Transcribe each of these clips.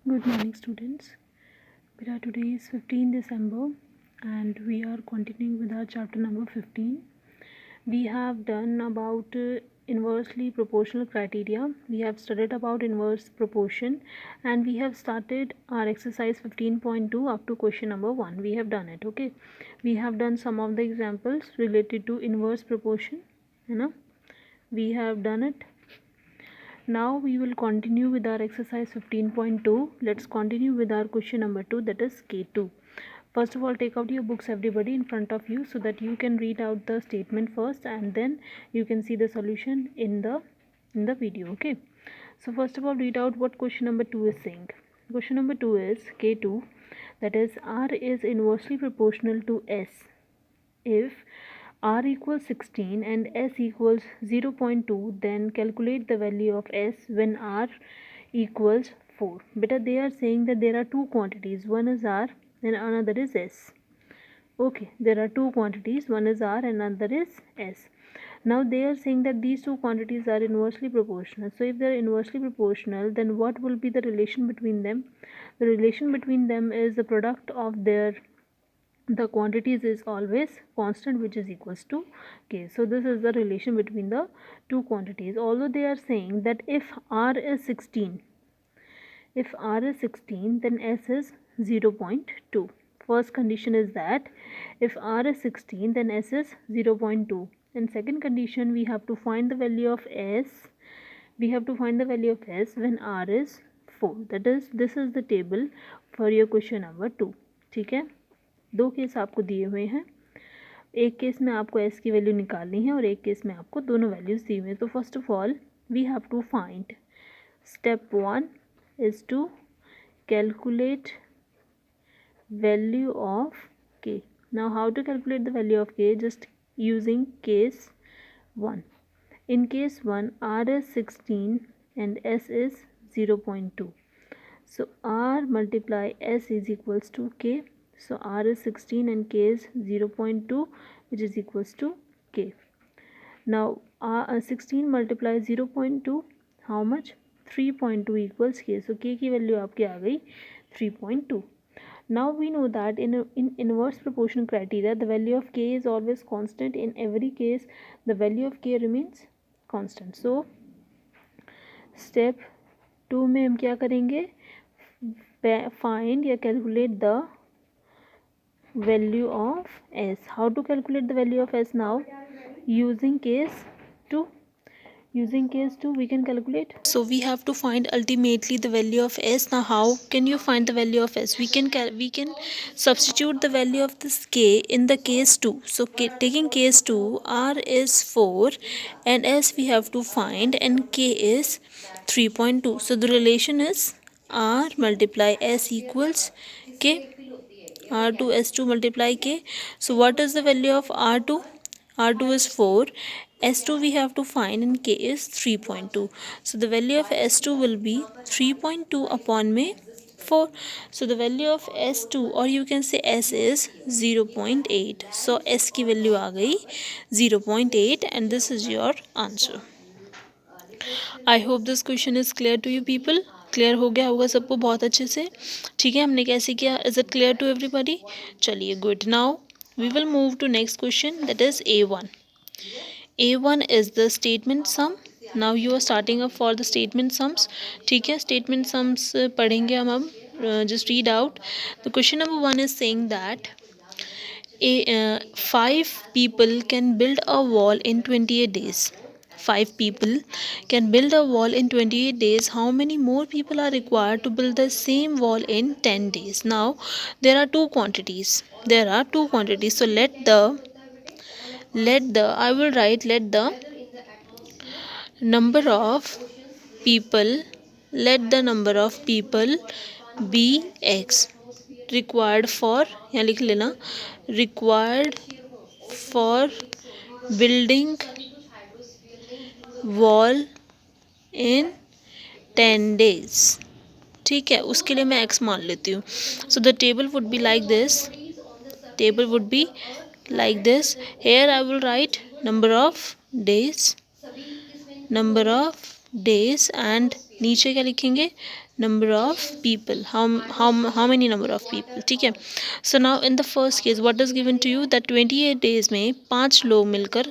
Good morning, students. Today is 15 December and we are continuing with our chapter number 15. We have done about inversely proportional criteria. We have studied about inverse proportion and we have started our exercise 15.2 up to question number 1. We have done it, okay. We have done some of the examples related to inverse proportion, you know. We have done it. Now we will continue with our exercise 15.2. Let's continue with our question number 2, that is K2. First of all, take out your books everybody in front of you so that you can read out the statement first and then you can see the solution in the video, okay. So first of all, read out what question number 2 is saying. Question number 2 is K2, that is R is inversely proportional to S if R equals 16 and S equals 0.2, then calculate the value of S when R equals 4. Beta, they are saying that there are two quantities, one is R and another is S. Okay, there are two quantities, one is R and another is S. Now they are saying that these two quantities are inversely proportional. So if they are inversely proportional, then what will be the relation between them? The relation between them is the product of the quantities is always constant, which is equals to k. So this is the relation between the two quantities. Although they are saying that if R is 16, then S is 0.2. First condition is that if R is 16, then S is 0.2. And second condition, we have to find the value of S. We have to find the value of S when R is 4. That is, this is the table for your question number 2. ठीक है, दो case आपको दिए हुए हैं. एक case में आपको एस की वैल्यू निकालनी है और एक केस में आपको दोनों वैल्यूज़ दी हुई हैं. तो first of all we have to find, step 1 is to calculate value of k. Now how to calculate the value of k? Just using case 1. In case 1, R is 16 and S is 0.2. So R multiply S is equals to k. So R is 16 and k is 0.2, which is equals to k. Now 16 multiply 0.2, how much? 3.2 equals k. So k की value आपकी आ गई 3.2. Now we know that in inverse proportion criteria, the value of k is always constant. In every case, the value of k remains constant. So step 2 में हम क्या करेंगे? Find या calculate the value of S. How to calculate the value of S now? Using case 2. Using case 2 we can calculate. So we have to find ultimately the value of S. Now how can you find the value of S? We can substitute the value of this k in the case 2. So taking case 2, R is 4 and S we have to find and k is 3.2. So the relation is R multiply S equals k. R2 S2 multiply k. So what is the value of R2? R2 is 4, S2 we have to find and k is 3.2. So the value of S2 will be 3.2 upon में 4. So the value of S2 or you can say S is 0.8. So S की value आ गई 0.8 and this is your answer. I hope this question is clear to you people. Clear हो गया होगा सबको बहुत अच्छे से. ठीक है, हमने कैसे किया? Is it clear to everybody? चलिए good. Now we will move to next question, that is A1. A1 is the statement sum. Now you are starting up for the statement sums. ठीक है, statement sums पढ़ेंगे हम अब. Just read out. The question number 1 is saying that 5 people can build a wall in 28 days. 5 people can build a wall in 28 days. How many more people are required to build the same wall in 10 days? Now there are two quantities. So let the I will write let the number of people be x. Required for, यहाँ लिख लेना, required for building wall in 10 days. ठीक है, उसके लिए मैं x मान लेती हूँ. So the table would be like this. Here I will write number of days and नीचे क्या लिखेंगे? Number of people, how many number of people, ठीक है। So now in the first case what is given to you that 28 days में 5 लोग मिलकर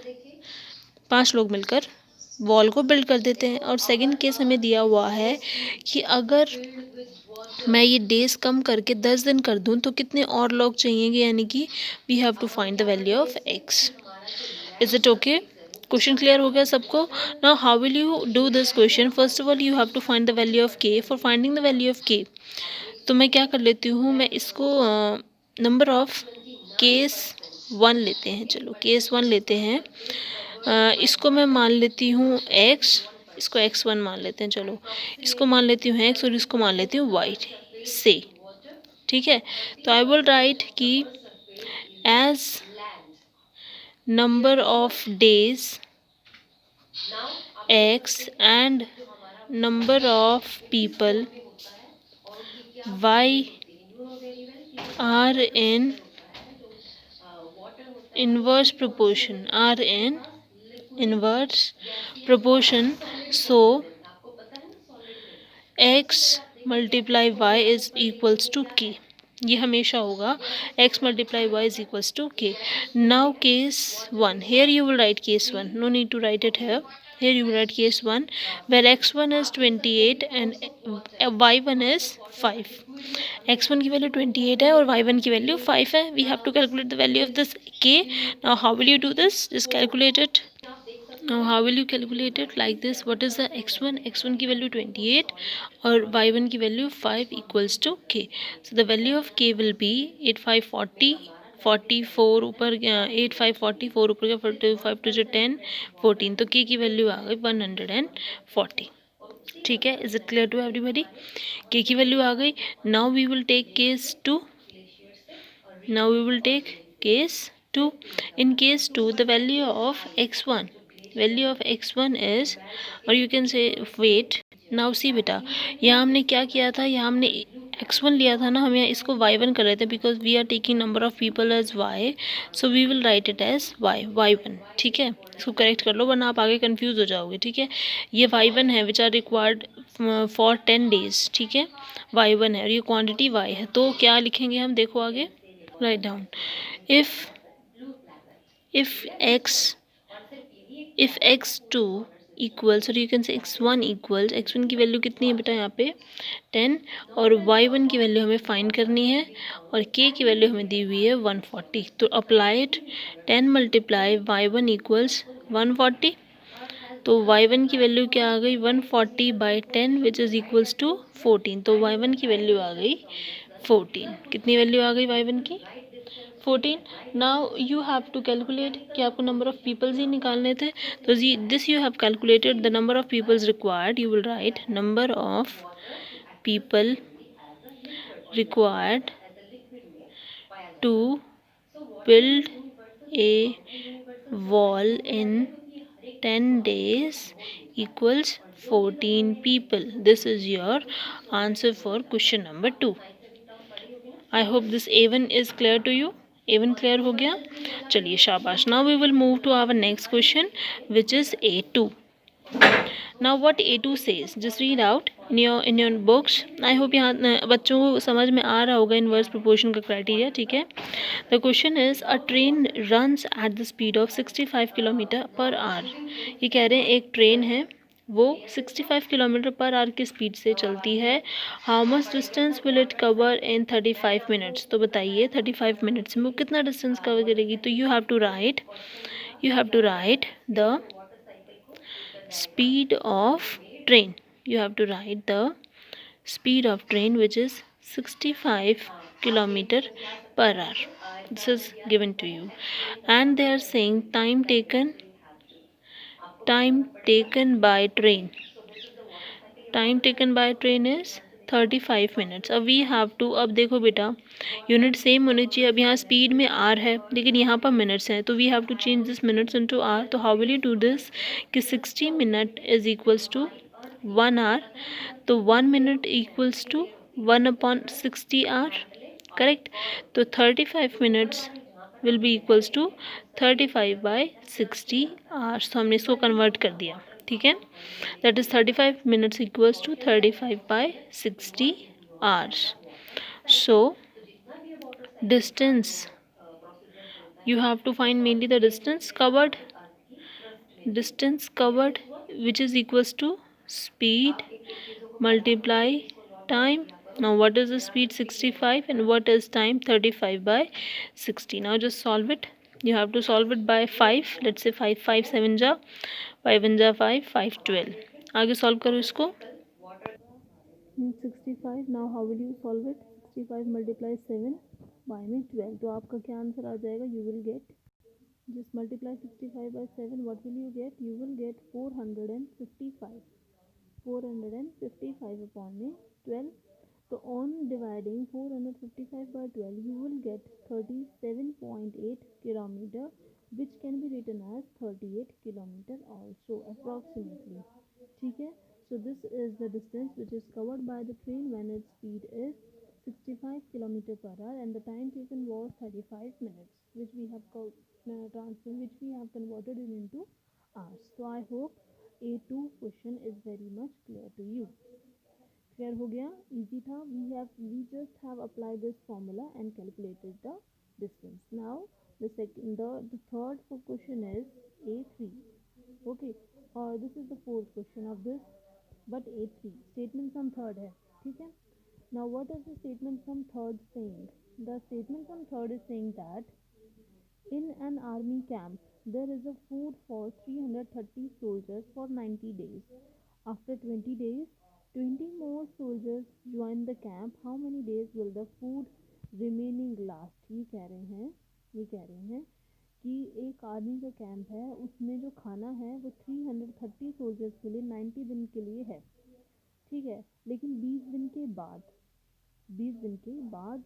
wall को build कर देते हैं। और सेकंड केस हमें दिया हुआ है कि अगर मैं ये डेज कम करके 10 दिन कर दूं तो कितने और लोग चाहिए, यानी कि we have to find the value of X. Is it okay? Question clear हो गया सबको? Now how will you do this question? First of all you have to find the value of K. For finding the value of K तो मैं क्या कर लेती हूँ, मैं इसको नंबर ऑफ केस 1 लेते हैं। चलो केस 1 लेते हैं। इसको मैं मान लेती हूँ x, इसको x1 मान लेते हैं। चलो इसको मान लेती हूँ x और इसको मान लेती हूँ y से, ठीक है। तो आई विल राइट कि as number of days x and number of people y are in inverse proportion, so x multiply y is equals to k। ये हमेशा होगा x multiply y is equals to k। now case 1, here you will write case 1, no need to write it here you will write case 1 where x1 is 28 and y1 is 5। x1 की value 28 है और y1 की value 5 है। we have to calculate the value of this k। now how will you do this? just calculate it। now how will you calculate it? like this, what is the x1 की value 28 और y1 की value 5 equals to k। so the value of k will be 8540 44 ऊपर 8544 ऊपर का 45 to जो 10 14, तो k की वैल्यू आ गई 140। ठीक है, is it clear to everybody? k की वैल्यू आ गई। Now we will take case 2। in case 2 the value of x1 is, or you can say wait, now see बेटा, यहाँ हमने क्या किया था, यहाँ हमने x1 लिया था ना, हम यहाँ इसको y1 कर रहे थे because we are taking number of people as y, so we will write it as y1। ठीक है, इसको करेक्ट कर लो वरना आप आगे कंफ्यूज हो जाओगे। ठीक है, ये y1 है which are required for 10 days. ठीक है, y1 है और ये क्वांटिटी y है, तो क्या लिखेंगे हम, देखो आगे, write down if x2 equals, और you can say x1 equals, x1 की वैल्यू कितनी है बेटा यहाँ पे 10 और y1 की वैल्यू हमें फाइंड करनी है और k की वैल्यू हमें दी हुई है 140। तो अप्लाइड 10 मल्टीप्लाई y1 इक्वल्स 140, तो y1 की वैल्यू क्या आ गई 140 by 10 which is equals to 14। तो y1 की वैल्यू आ गई 14। कितनी वैल्यू आ गई y1 की 14। Now you have to calculate कि आपको नंबर ऑफ पीपल्स ही निकालने थे, तो this you have calculated the number of peoples required. You will write number of people required to build a wall in 10 days equals 14 people। this is your answer for question number 2। I hope this A1 is clear to you। A1 clear हो गया, चलिए शाबाश। Now we will move to our next question which is A2। Now what A2 says, just read out in your books. I hope यहाँ बच्चों को समझ में आ रहा होगा इनवर्स प्रोपोर्शन का क्राइटेरिया। ठीक है, the question is a train runs at the speed of 65 kilometre per hour. ये कह रहे हैं एक ट्रेन है वो 65 किलोमीटर पर आवर की स्पीड से चलती है। How much distance will it cover in 35 minutes. तो बताइए 35 मिनट्स में वो कितना डिस्टेंस कवर करेगी। तो you have to write the speed of train, you have to write the speed of train which is 65 kilometer per hour। this is given to you and they are saying time taken by train is 35 minutes. अब we have to, अब देखो बेटा unit same होनी चाहिए। अब यहाँ speed में are है लेकिन यहाँ पर मिनट्स हैं, तो we have to change this minutes into hour. तो how will you do this कि 60 minute is equals to 1 hour, तो 1 minute equals to 1/60 hour, correct. तो 35 minutes will be equals to 35/60 hours. तो हमने इसको कन्वर्ट कर दिया। ठीक है, that is 35 minutes equals to 35/60 hours. So distance, you have to find mainly the distance covered, which is equals to speed multiply time. Now what is the speed? 65, and what is time? 35/60. Now just solve it. You have to solve it by 5. Let's say 5 5 7 जा 5 1 जा 5 5 12. आगे solve करो इसको. 65. Now how will you solve it? 65 multiply 7 by में 12. तो आपका क्या answer आ जाएगा? You will get, just multiply 65 by 7. What will you get? You will get 455. 455 upon में 12. So on dividing 455 by 12, you will get 37.8 kilometer, which can be written as 38 kilometer also approximately. ठीक है. So this is the distance which is covered by the train when its speed is 65 kilometer per hour, and the time taken was 35 minutes, which we have converted it into hours. So I hope A2 question is very much clear to you. Clear हो गया? Easy था. We just have applied this formula and calculated the distance. Now the third question is A3. Okay, this is the fourth question of this, but A3 statement from third है. ठीक है. Now what is the statement from third saying? The statement from third is saying that in an army camp there is a food for 330 soldiers for 90 days. After 20 days, 20 more soldiers join the camp. How many days will the food remaining last? ये कह रहे हैं कि एक army का camp है, उसमें जो खाना है वो 330 सोल्जर्स के लिए 90 दिन के लिए है. ठीक है, लेकिन 20 दिन के बाद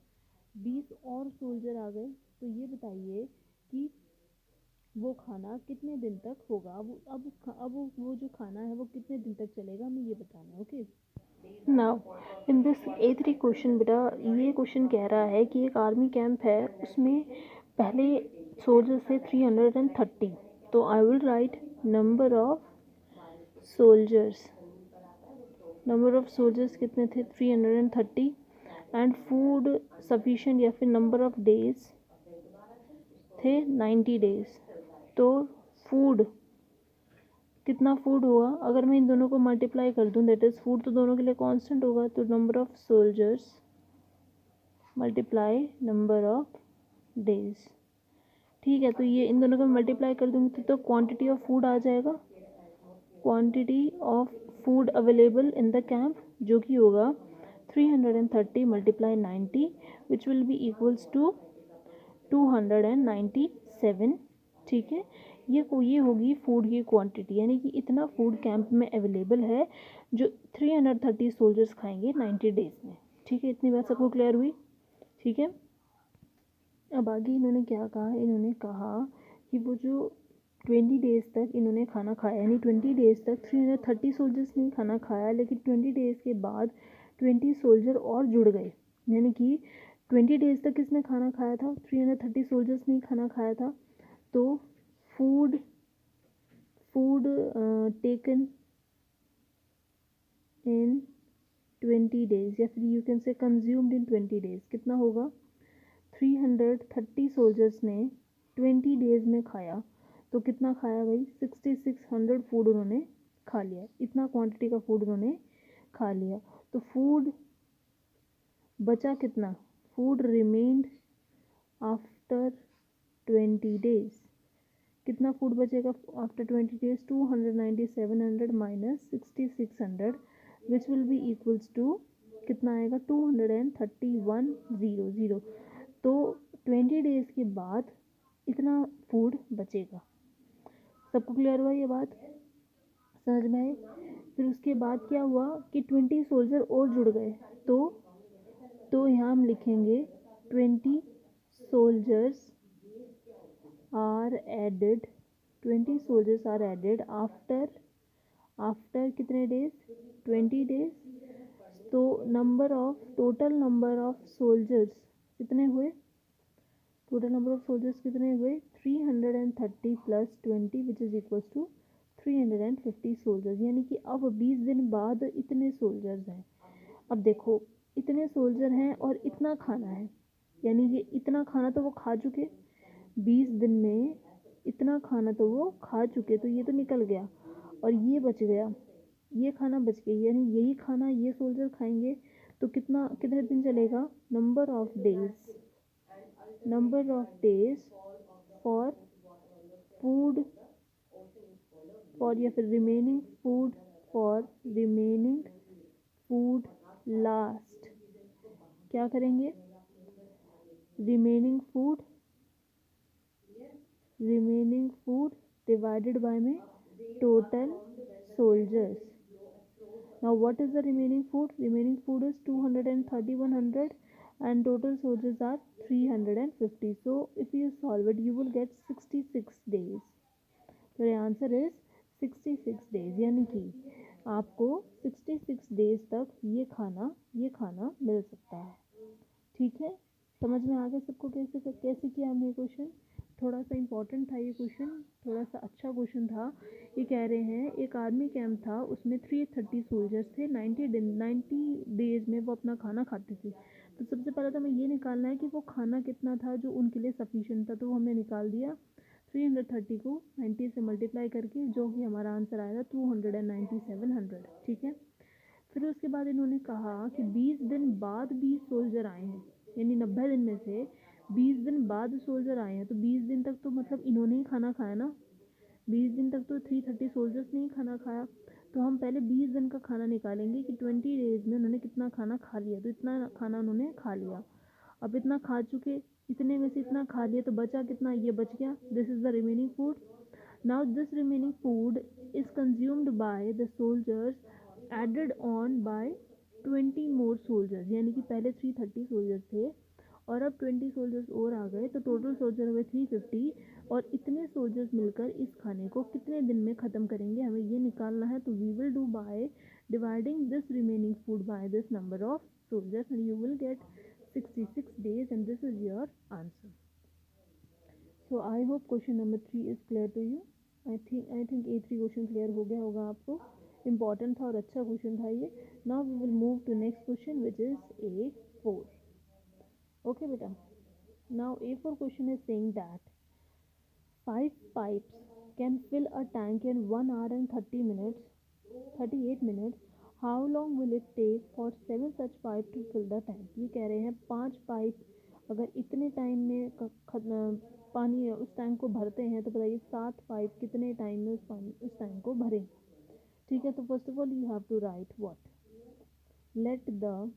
20 और सोल्जर आ गए. तो ये बताइए कि वो खाना कितने दिन तक होगा. अब वो जो खाना है वो कितने दिन तक चलेगा, हमें ये बताना है. Okay. Now in this A3 question बेटा, ये क्वेश्चन कह रहा है कि एक आर्मी कैंप है, उसमें पहले सोल्जर्स थे 330. तो I will write number of soldiers कितने थे? 330. एंड फूड सफिशिएंट या फिर नंबर ऑफ डेज थे 90 डेज. तो फूड कितना फूड होगा? अगर मैं इन दोनों को मल्टीप्लाई कर दूं, दैट इज फूड तो दोनों के लिए कांस्टेंट होगा, तो number of soldiers multiply number of days. ठीक है, तो ये इन दोनों को मल्टीप्लाई कर दूंगी तो क्वांटिटी ऑफ फूड आ जाएगा. Quantity of food available in the camp, जो कि होगा 330 multiply 90, which will be equals to 297. ठीक है, ये होगी फूड की क्वांटिटी, यानी कि इतना फूड कैंप में अवेलेबल है जो 330 सोल्जर्स खाएंगे 90 डेज में. ठीक है, इतनी बात सबको क्लियर हुई? ठीक है. अब आगे इन्होंने क्या कहा? इन्होंने कहा कि वो जो 20 डेज तक इन्होंने खाना खाया, यानी 20 डेज तक 330 सोल्जर्स ने खाना खाया, लेकिन 20 डेज के बाद 20 सोल्जर और जुड़ गए. यानी कि 20 डेज तक किसने खाना खाया था? 330 सोल्जर्स ने खाना खाया था. तो फूड टेकन इन 20 डेज, या फिर you can say consumed in 20 days कितना होगा? 330 सोल्जर्स ने 20 डेज में खाया, तो कितना खाया भाई? 6600 फूड उन्होंने खा लिया. इतना क्वांटिटी का फूड उन्होंने खा लिया. तो फूड बचा कितना? Food remained after 20 days. कितना फूड बचेगा after 20 days? 29700 minus 6600, which will be equals to कितना आएगा? 231,000. तो 20 डेज के बाद इतना फूड बचेगा. सबको क्लियर हुआ ये बात? समझ में आए? फिर उसके बाद क्या हुआ कि 20 सोल्जर और जुड़ गए. तो यहाँ हम लिखेंगे 20 soldiers are added. 20 soldiers are added after कितने डेज? 20 डेज. तो टोटल नंबर ऑफ सोल्जर्स कितने हुए? 330 plus 20 which is equals to 350 soldiers, यानी कि अब 20 दिन बाद इतने सोल्जर्स हैं। अब देखो इतने सोल्जर हैं और इतना खाना है, यानी कि इतना खाना तो वो खा चुके 20 दिन में, इतना खाना तो वो खा चुके, तो ये तो निकल गया और ये बच गया, ये खाना बच गया, यानी यही खाना ये सोल्जर खाएंगे तो कितने दिन चलेगा। Number of days for food for या फिर रिमेनिंग फूड लास्ट, क्या करेंगे, रिमेनिंग फूड डिवाइडेड बाय में total soldiers. Now what is the remaining food? Remaining food is 230, 100 and total soldiers are 350. So if you solve it you will get 66 days. So the answer is 66 days, यानी कि आपको 66 days तक ये खाना मिल सकता है। ठीक है, समझ में आ गया सबको कैसे किया हमने क्वेश्चन। थोड़ा सा इम्पोर्टेंट था ये क्वेश्चन, थोड़ा सा अच्छा क्वेश्चन था। ये कह रहे हैं एक आर्मी कैंप था, उसमें 330 सोल्जर्स थे, 90 डेज में वो अपना खाना खाते थे। तो सबसे पहले तो हमें ये निकालना है कि वो खाना कितना था जो उनके लिए सफिशिएंट था, तो वो हमने निकाल दिया 330 को 90 से मल्टीप्लाई करके, जो कि हमारा आंसर आएगा 29700। ठीक है, फिर उसके बाद इन्होंने कहा कि 20 दिन बाद 20 सोल्जर आए हैं, यानी 90 दिन में से 20 दिन बाद सोल्जर आए हैं, तो 20 दिन तक तो मतलब इन्होंने ही खाना खाया ना, 20 दिन तक तो 330 सोल्जर्स ने ही खाना खाया। तो हम पहले 20 दिन का खाना निकालेंगे कि 20 डेज में उन्होंने कितना खाना खा लिया, तो इतना खाना उन्होंने खा लिया। अब इतना खा चुके, इतने में से इतना खा लिया तो बचा कितना, ये बच गया, this is the remaining food. Now this remaining food is consumed by the soldiers added on by 20 more soldiers, यानी कि पहले 330 सोल्जर्स थे और अब 20 सोल्जर्स और आ गए, तो टोटल सोल्जर हुए 350 और इतने सोल्जर्स मिलकर इस खाने को कितने दिन में ख़त्म करेंगे, हमें ये निकालना है। तो we will do by dividing this remaining food by this number of soldiers and you will get 66 days and this is your answer. So I hope question number 3 is clear to you. I think A3 question clear हो गया होगा आपको, important था और अच्छा question था ये। Now we will move to next question which is A4. Okay beta, now A4 question is saying that 5 pipes can fill a tank in 1 hour and 38 minutes. How long will it take for 7 such pipe to fill the tank? ये कह रहे हैं 5 pipe अगर इतने time में पानी उस tank को भरते हैं, तो बताइए 7 पाइप कितने टाइम में उस टैंक को भरें। ठीक है, तो first of all you have to write what, let the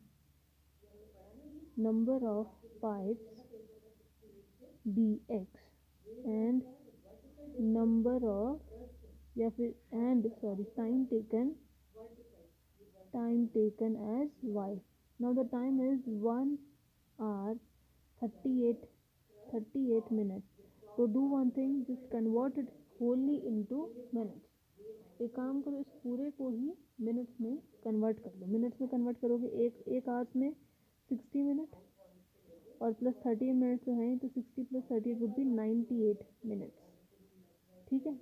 number of pipes be x and number of या फिर time taken as y. Now the time is 1 hour 38 minutes. So do one thing, just convert it wholly into minutes. एक काम करो, इस पूरे को ही minutes में convert कर लो। मिनट्स में कन्वर्ट करोगे एक आवर्स में 60 मिनट और प्लस 30 मिनट्स जो हैं, तो 60 प्लस 30 वुड बी 98 मिनट्स। ठीक है,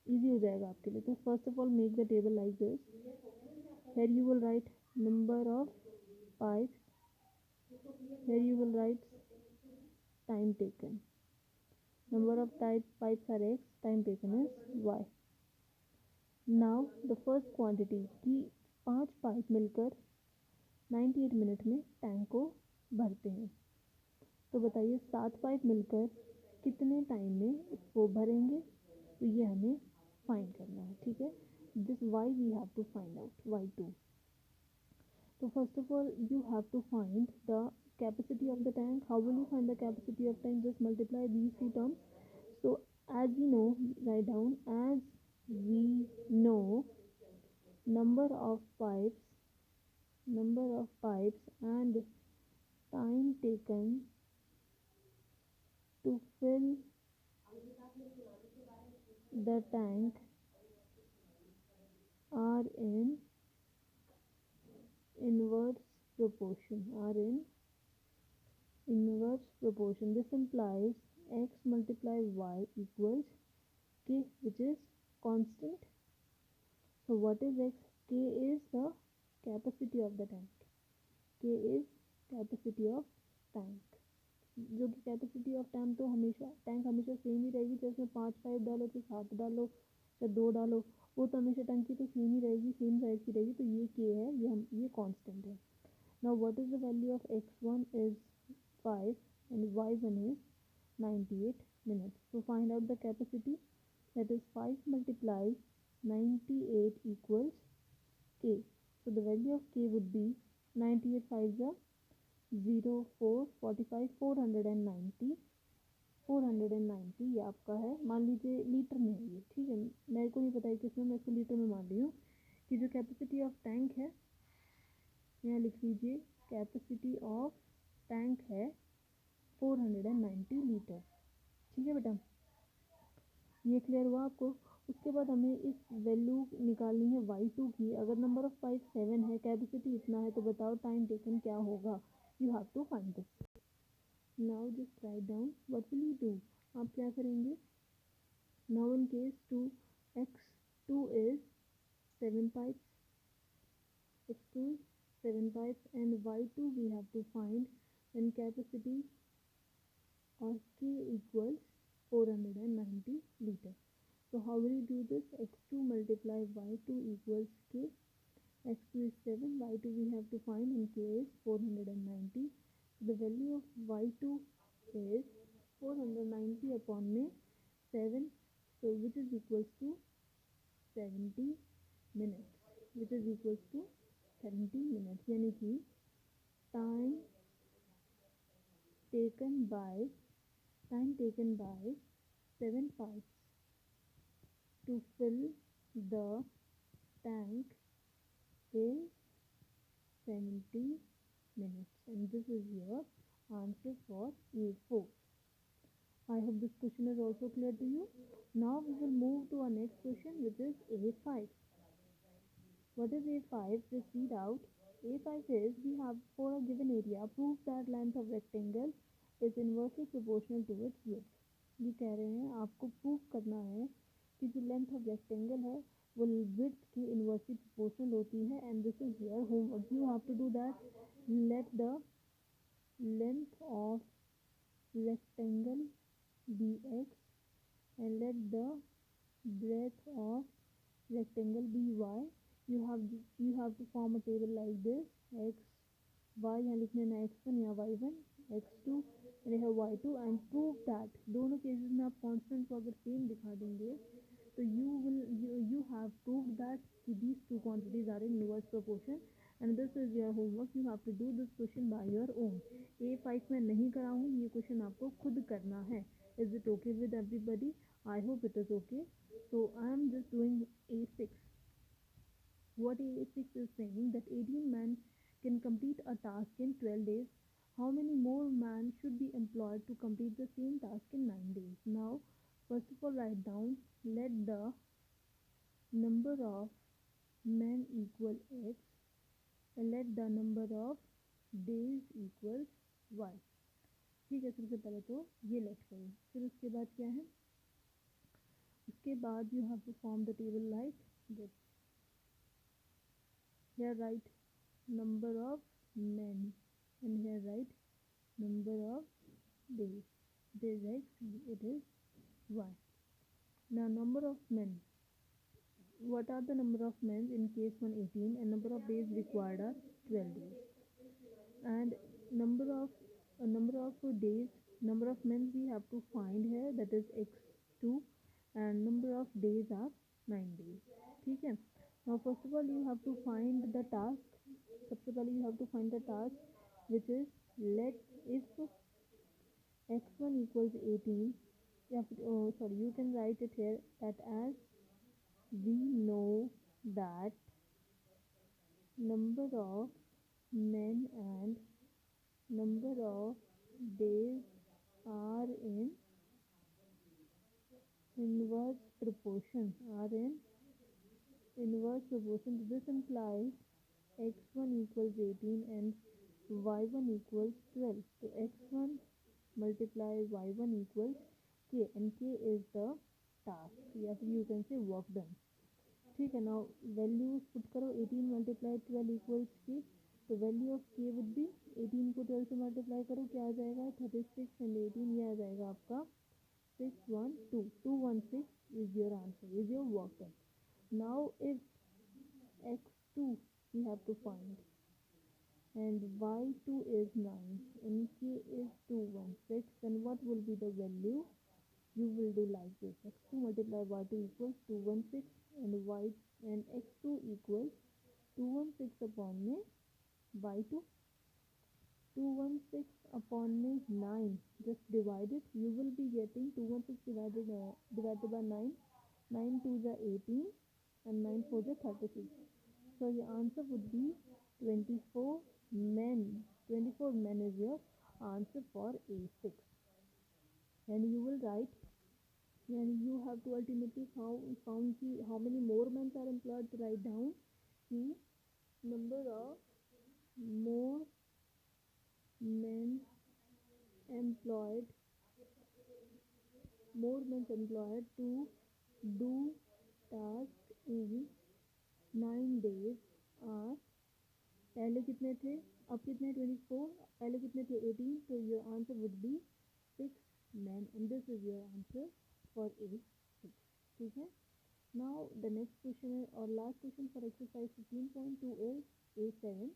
इजी हो जाएगा आपके लिए। तो first of all make the table like this, here you will write number of pipes, here you will write time taken, number of pipes are x, time taken is y. Now the first quantity कि 5 pipe मिलकर 98 minute में tank को भरते हैं, तो बताइए 7 pipe मिलकर कितने टाइम में इसको भरेंगे, तो ये हमें फाइंड करना है। ठीक है, this y we have to find out y2. So first of all you have to find the capacity of the tank. How will you find the capacity of tank? Just multiply these two terms. So as we know, write down as we know number of pipes and time taken to fill the tank are in inverse proportion. This implies x multiply y equals k, which is constant So what is x? K is the capacity of the tank. K is capacity of tank. जो कि capacity of tank हमेशा same ही रहेगी, चाहे उसमें 5 pipe डालो, चाहे 7 डालो, चाहे 2 डालो, वो तो हमेशा टंकी तो सेम ही रहेगी, सेम साइज की रहेगी। तो ये के है, ये कांस्टेंट है। Now what is the value of x1 is 5 and y1 is 98 minutes. So find out the capacity, that is 5 multiplied 98 equals k. So the value of k would be 98 5 0 4 45 490 490 ये आपका है, मान लीजिए लीटर में है ये, ठीक है। मेरे को नहीं पता है किसमें, मैं इसको लीटर में मान रही हूँ कि जो कैपेसिटी ऑफ टैंक है, यहाँ लिख लीजिए कैपेसिटी ऑफ टैंक है 490 लीटर। ठीक है बेटा, ये क्लियर हुआ आपको। उसके बाद हमें इस वैल्यू निकालनी है y2 की। अगर नंबर ऑफ पाइप 7 है, कैपेसिटी इतना है, तो बताओ टाइम टेकन क्या होगा। You have to find this. Now just write down what will you do. आप क्या करेंगे, now in case 2 x2 is 7 pipes, x2 is 7 pipes and y2 we have to find when capacity of k equals 490 liter. So how will you do this? x2 multiply y2 equals k. x2 is 7, y2 we have to find, and k is 490. So the value of y2 is 490 upon में 7, so which is equals to 70 minutes, which is equals to 70 minutes, यानी कि time taken by 7 pipes to fill the tank in 70 minutes, and this is your answer for A4. I hope this question is also clear to you. Now we will move to our next question, which is A5. What is A5? Just read out. A5 is, we have for a given area, prove that length of rectangle is inversely proportional to its width. ये कह रहे हैं आपको prove करना है कि जो length of rectangle है वो विड्थ की इन्वर्सली प्रोपोर्शनल होती है, and this is your homework. You have to do that. Let the length of rectangle be x and let the breadth of rectangle be y. You have to form a table like this, x y, यहाँ लिखने ना x1 या y1, x2 and यहाँ y2, and prove that दोनों cases में आप constant को अगर सेम दिखा देंगे तो you have proved that these two quantities are in inverse proportion, and this is your homework. You have to do this question by your own. A5 में नहीं कराऊंगी, ये क्वेश्चन आपको खुद करना है। Is it okay with everybody? I hope it is okay. So I am just doing A6. What A6 is saying that 18 men can complete a task in 12 days. How many more men should be employed to complete the same task in 9 days? Now, first of all, write down, let the number of men equal x and let the number of days equal y. ठीक है, सबसे पहले तो ये late करो। फिर उसके बाद क्या है, उसके बाद you have to form the table like this. Here write number of men and here write number of days. It is x, it is y. Now number of men. What are the number of men in case 1 18 and number of days required are 12 days. And number of days, number of men we have to find here, that is x2, and number of days are 9 days. ठीक है। Now first of all you have to find the task. सबसे पहले you have to find the task which is, let if x1 equals 18, you can write it here that as we know that number of men and number of days are in inverse proportion. This implies x1 equals 18 and y1 equals 12. So x1 multiply y1 equals k, and k is the task, या फिर you can say work done. ठीक है. Now values put करो. 18 multiply 12 equals के. तो value of के would be 18 को 12 से मल्टीप्लाई करो, क्या आ जाएगा 36 एंड 18, ये आ जाएगा आपका 612. 216 is your answer, is your work done. Now if x2 we have to find and y2 is 9 and k is 216, then what will be the value? You will do like this: x2 multiply y2 equals 216 and y and x2 equals 216 upon में y2. 216 upon में 9, just divide it. You will be getting 216 divided by 9. 9 2 is 18 and 9 4 is 36. So your answer would be 24 men. 24 men is your answer for A6. And you will write, and you have to ultimately found how many more men are employed, to write down the number of more men employed, more men employed to do task in 9 days are. पहले कितने थे, अब कितने 24, पहले कितने थे 18. तो your answer would be 6 men and this is your answer for A6. ठीक है. Now the next question or last question for exercise 15.2 is A7.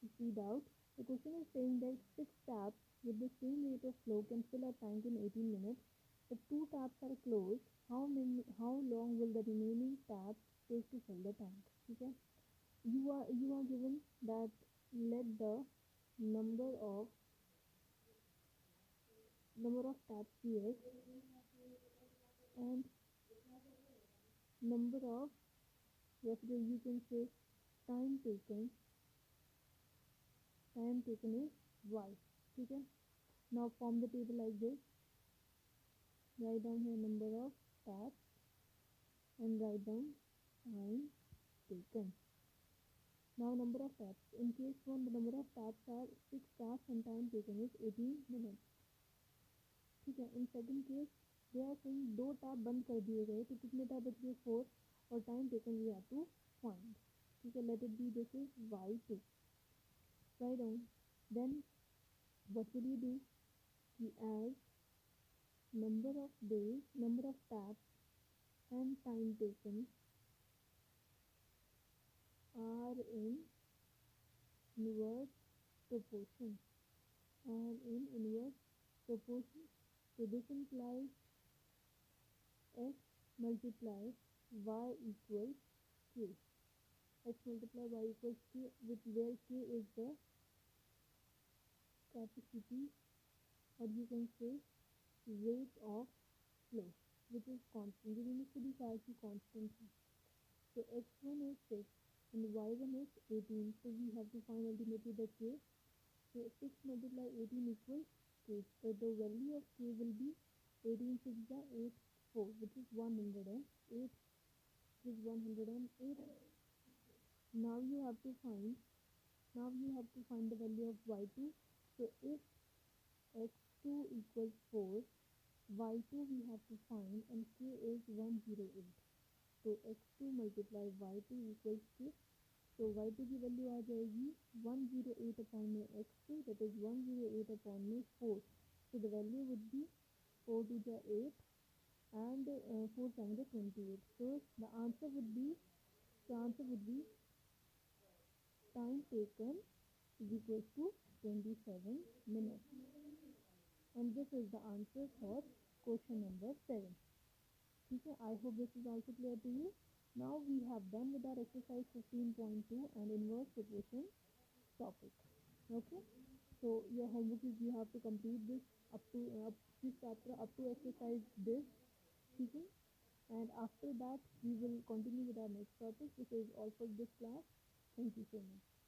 To see out, the question is saying that 6 taps with the same rate of flow can fill a tank in 18 minutes. If 2 taps are closed, how long will the remaining taps take to fill the tank? ठीक है. You are given that let the number of taps be x and number of, you can say time taken is y. ठीक है. Now form the table like this. Write down here number of taps and write down time taken. Now number of taps. In case 1, the number of taps are 6 taps and time taken is 18 minutes. ठीक है. In second case, they are saying 2 tap बंद कर दिए गए, तो कितने tap बच गए 4 और time taken we have to find. ठीक है. Let it be this is y2. Write down. Then what will you do कि as number of days, number of taps and time taken are in inverse proportion. So this implies x multiply y equals k. X multiply y equals k, with where k is the capacity, or you can say rate of flow, which is constant. ये मैंने खुद ही कहा कि constant है. So x1 is 6 and y1 is 18. So we have to find ultimately the k. So 6 multiply 18 equals k. So the value of k will be 18 6 by 8 4, which is 108. Which is 108. Now you have to find the value of y2. So if x2 equals 4, y2 we have to find, and k is 108. So x2 multiply y2 equals k. So y2 की वैल्यू आ जाएगी 108 upon में x2, that is 108 upon में 4. So the value would be 4 to the 8 and 4 times the 28. So the answer would be time taken is equal to 27 minutes. And this is the answer for question number 7. Okay, I hope this is also clear to you. Now we have done with our exercise 15.2 and inverse proportion topic. Okay, so your homework is you have to complete this up to this chapter up to exercise this. Okay, and after that we will continue with our next topic. This is all for this class. Thank you so much.